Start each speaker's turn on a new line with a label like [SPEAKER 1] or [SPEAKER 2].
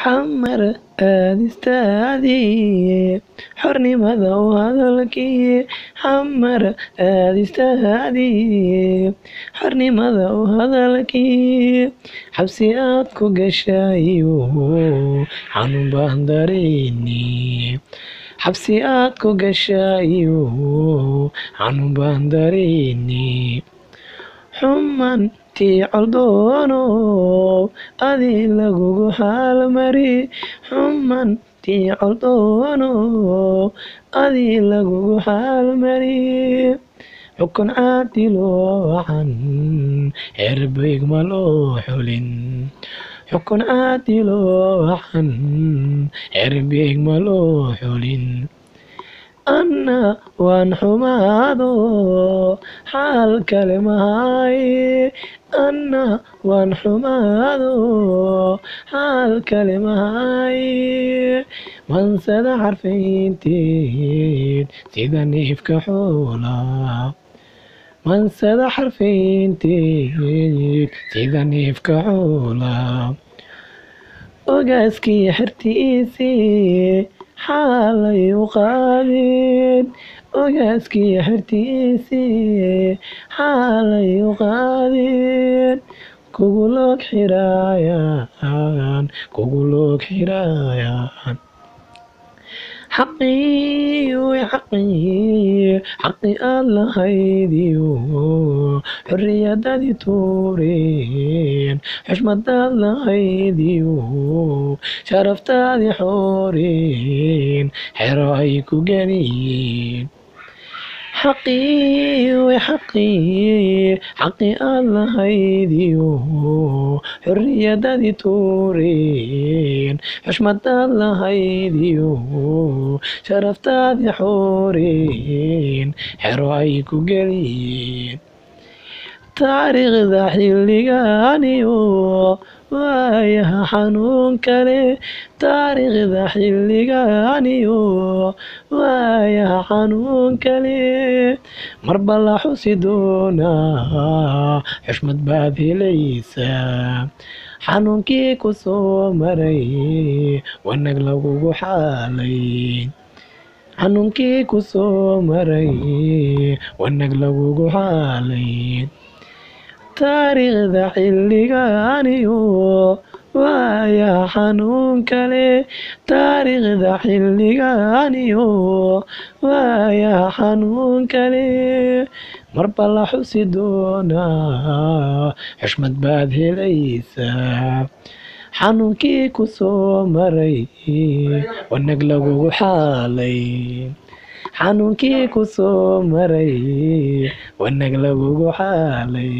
[SPEAKER 1] xamar aadistaadii xornimada u hadalkii xamar aadistaadii xornimada u hadalkii xabsi aad ku gashayo xanuun baan dareeni xabsi aad ku gashayo xanuun baan dareeni xumantii coldoono adi lagugu xaalmari xumantii coldoono adi lagugu xaalmari xukun caadilo wacan xerbeyg ma loo xulin xukun caadilo wacan xerbeyg ma loo xulin anna waan xumaado xaal kale mahay anna waan xumaado xaal kale mahay mansada xarfaynteed sida neefka xoola mansada xarfaynteed sida neefka xoola ogaaskii xertiisii xaalay u qaadeen ogaaskii xertiisii xaalay u qaadeen kugu loog xiraayaan kugu loog xiraayaan xaqii way xaqii xaqii aad lahaydiyo xorriyadadii tuureen xushmadaad lahaydiyo sharaftaadii xooreen xero ay ku ganiyeen xaqii way xaqii xaqii aad lahaydiyo xorriyadadii tuureen xushmadaad lahaydiyo sharaftaadii xooreen xero ay ku geliyeen taariikhda xilligaaniyo waayaha xanuun kale taariikhda xilligaaniyo waayaha xanuun kale marba la xusi doonaa xushmad baad helaysaa xanuunkii ku soo maray wanag lagugu xaalay xanuunkii ku soo maray wanag lagugu xaalay taariikhda xilligaaniyo waayaha xanuun kale taariikhda xilligaaniyo waayaha xanuun kale marba la xusi doonaa xushmad baad helaysaa xanuunkii ku soo maray wanag lagugu xaalay xanuunkii ku soo maray wanag lagugu xaalay